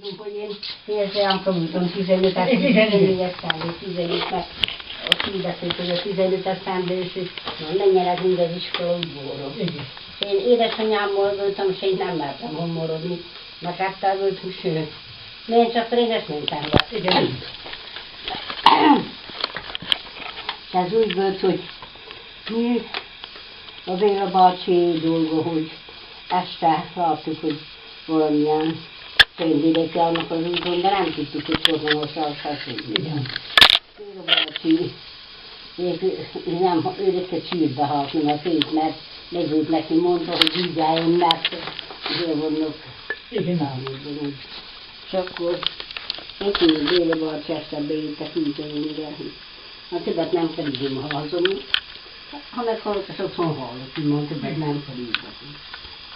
tudom, hogy én olyan tanultam 15-et, 14-es számban, 15-et, ott hirdették, hogy a 15-es számban is, hogy menjenek mind az iskola udvarról. Én édesanyámmal voltam, és én nem mertem homorodni, mert ettől volt húső. Én csak réges mentem be. Igen. Ez úgy volt, hogy mi a Béla bácsi dolga, hogy este láttuk, hogy valamilyen fényvidéke annak az úton, de nem tudtuk, hogy forgalmassal igen. Béla bácsi, őket sírba halni, mert megült neki, mondta, hogy így álljon, mert azért vannak számodban. És akkor nekünk Béla bácsi este beértek, úgy minden. A többet nem pedig hallom, ha meghallok, és otthon hallok, így mondta, többet nem pedig.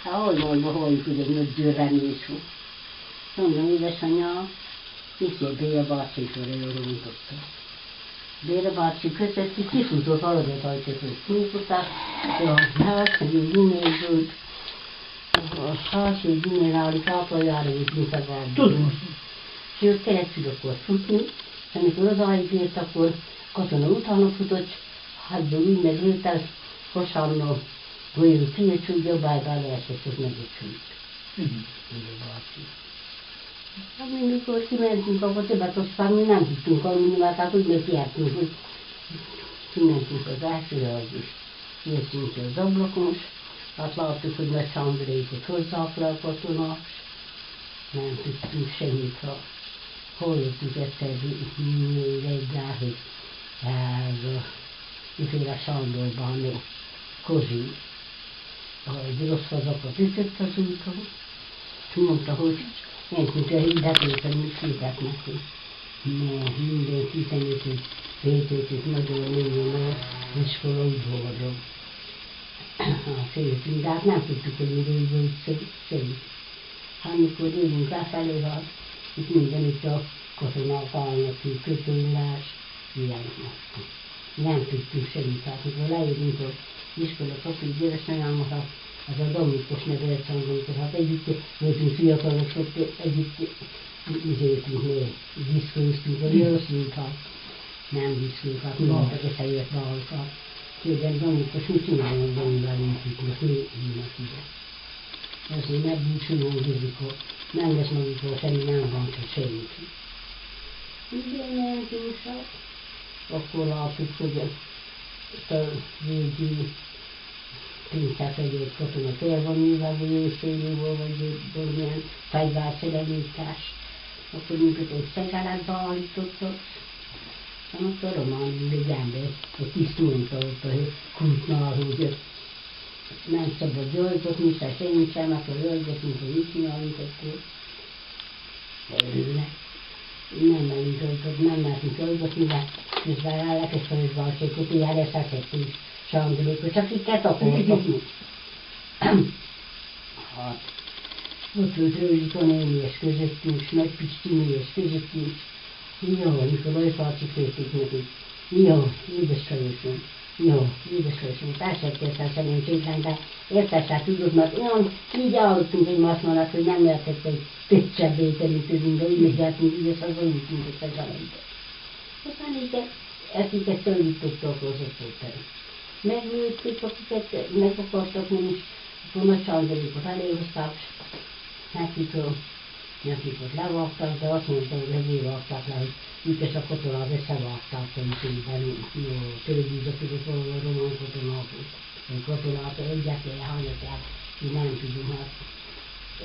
Hát hol halljuk, hogy egy nagy győrrenés van. Mondom, édesanyja, mit ér Béla bácsi, és arra jól mondotta. Béla bácsi között kifutott valadat ajtót, kifutott, a házszerű gyűnésült, a házszerű gyűnéláli káplajára, hogy mint a várban. Tudom. És ő keresztül akar futni, és amikor odaig ért, akkor katona utána futott, hátból úgy megrőtt el, Hosanna golyó kiöcsült, jobbájban leesett, hogy megöcsült. Béla bácsi. Hát mi mikor kimentünk, akkor többet aztán mi nem tudtunk aludni, mert hát úgy megértünk, hogy kimentünk az elsőre, és jöttünk az ablakon, hát láttuk, hogy Nagy Sándrékot hozzák le a katonák, nem tudtunk semmit, ha hallottuk egyszer reggel, hogy ez a miféle Sándorban Kozsi egy rossz hazakat ütött az úton, és mondta, hogy mentünk a hirdetőt, mit hirdetnek, hogy minden 15 vétőtőt nagyon minden az iskola udvarra. Féltünk, de hát nem tudtuk, hogy mi régül szép. Hát mikor jövünk lefelé, hát itt mindenütt a katonák állnak, hogy kötőillás, ilyen. Nem tudtunk semmit, hát mikor leérünk az iskola kapuj győrösanyámmal, az a Domikos nevelet Szangolykor, hát együtt voltunk fiatalok, együtt izéltünk, diszkóztunk, vagy jösszünk, hát nem diszkóztunk, hát mondtak, összejött valókat. Kérdem, Domikos, mit csinálunk velünk itt, most mi jönnek ide? Azért megbúcsúlunk, hogy nem lesz magukról semmi, nem van csak semmit. Igen, mentünk, akkor láttuk, hogy a régi pincát egy katona fél van nyilván, vagy őszéjéból, vagy valamilyen fegyvárszerelítás. Akkor minket egy szegálatba állítottak, akkor a román ember, egy tiszt mondta ott a kultnál, hogy nem szabad jajgatni, se semmit sem, akkor jajgatni, hogy mit csinálunk, akkor örülnek. Nem merünk jajgatni, nem mertünk jajgatni, de közben elkezdte, hogy valószínűleg ilyen leszették is. Sándrékot, csak itt akartak mi. Hát, ott volt Rőzsika néni és közöttünk, és Nagy Pisti néni és közöttünk. Jó, Nikolaj Fácsi félték neki. Jó, édesfejősöm. Jó, édesfejősöm. Persze kértem szerencsétlen, de értesre tudod, mert olyan így állottunk egymás mellett, hogy nem lehetett egy pécsebbé terítőzünk, de úgy megjeltünk, hogy ezt az olyan a szegálatba. Aztán így ezt szólítottak az osztóterem. Megműtték, akiket meg akartak menni, akkor Nagy Sándrékot eléhozták, nekik ott levágták, de azt mondta, hogy ezért vágták le, hogy ők a katonát összevágták, hogy tőlvízre tudott valahol a román katonákat, hogy katonát egyetlen, hányatják, mi nem tudom, hát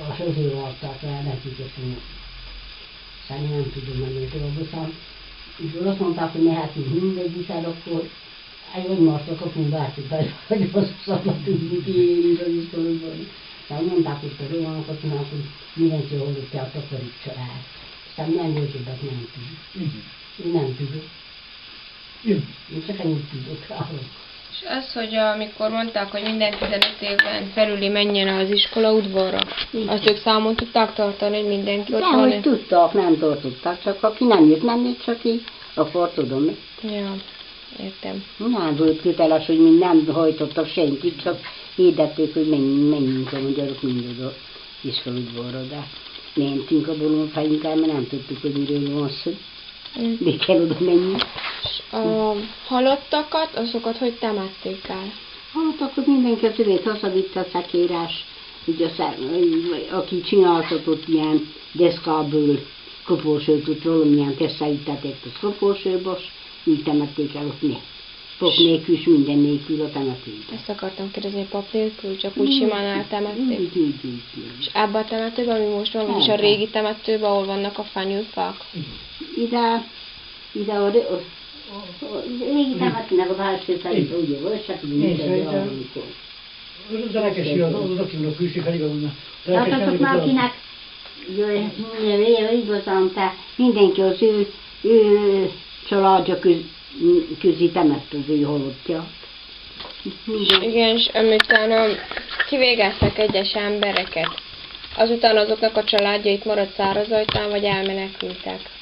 azt azért vágták le nekik, és aztán nem tudom menni tovább, aztán azt mondták, hogy mehetünk mindegyiket, akkor egymásra kapunk bárcsit, hogy azt szabadulni kiélünk az iskolából. Aztán mondták ott a román katonák, hogy mindenki hallotja, takarítsa el. Aztán nem volt többet, nem tudjuk. Én nem tudok. Én csak ennyit tudok rához. És az, hogy amikor mondták, hogy minden 15 évben felüli menjen az iskola udvarra, azt ők számon tudták tartani, hogy mindenki ott van? Dehogy tudtak, nem tartották, csak aki nem jött, nem jött, csak így, akkor tudom. Ja, értem. Nem volt köteles, hogy mi nem hajtottak senkit, csak hirdették, hogy menjünk a magyarok mindaz az iskola udvarra, de mentünk a bolondfáinkkal, mert nem tudtuk, hogy miről van szó. De kell oda menni. A halottakat, azokat hogy temették el? Halottakat mindenki az övét hazavitte a szekérás, ugye aki csináltatott ilyen deszkából koporsót, ott valamilyen tesszállítették a koporsóba, így temették el ott ne. Pop nélkül, és minden nélkül a temetőben. Ezt akartam kérdezni, a pap nélkül, csak úgy simán eltemették. Így. És ebben a temetőben, ami most van, vagyis a régi temetőben, ahol vannak a fenyőfák? Ide a régi temetőnek a belső felét, ugye volt, csak úgy mindegy amikor. Az a rekesi, az akinek külső felé van. Azoknak, akinek igazán, te mindenki az ő családja közé temett az ő halottját. Igen, és utána kivégeztek egyes embereket. Azután azoknak a családjait maradt szárazajtán, vagy elmenekültek?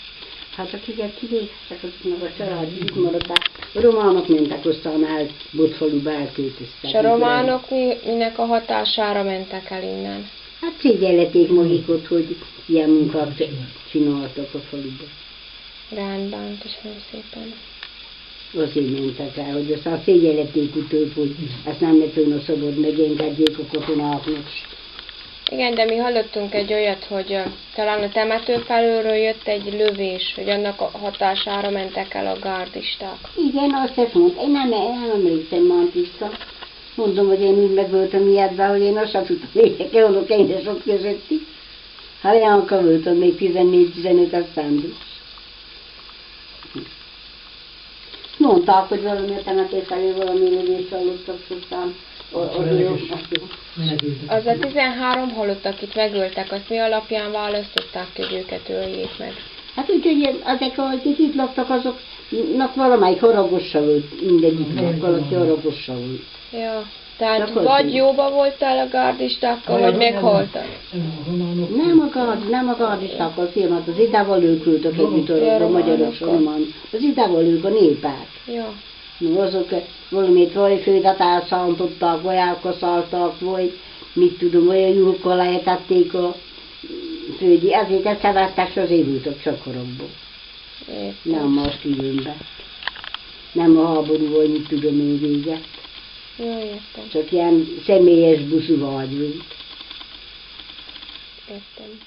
Hát akiket kivégeztek, azoknak a családjait maradták. A románok mentek aztán el, Botfaluba elköltöztek. És a románok minek a hatására mentek el innen? Hát szégyelleték magikot, hogy ilyen munkát csináltak a faluba. Rendben, köszönöm szépen. Azért mentek el, hogy aztán szégyelleték utóbb, hogy ezt nem lett volna szabad megengedjék a katonáknak. Igen, de mi hallottunk egy olyat, hogy talán a temető felülről jött egy lövés, hogy annak a hatására mentek el a gárdisták. Igen, azt ezt mondta. Én nem emlékszem már tiszta. Mondom, hogy én úgy meg voltam ilyetben, hogy én azt sem tudtam, hogy olyanok édesok közötti. Hát olyanka voltam, még 14-15 esztendős. Mondták, hogy valami a temetés felé valami lövést hallottak, aztán az a 13 halott, akit megöltek, azt mi alapján választották, hogy őket öljék meg? Hát úgyhogy azok, akik itt laktak, azoknak valamelyik haragossa volt, mindegyiknek, valaki haragossa volt. Ja, tehát vagy jóba voltál a gárdistákkal, vagy meghaltak? Nem a gárdistákkal, filmet, az idával ők voltak együtt a magyarok, az idával ők a népák. Ja. No, azok valamit vagy fődet elszántottak, vagy elkaszáltak, vagy mit tudom, olyan juhokkal lehetették a főgyi, ezért ezt szerettek, és azért voltak csak haragból. Nem más különben. Nem a háború, vagy mit tudom én véget. Jó, értem. Csak ilyen személyes buszú vágy volt. Értem.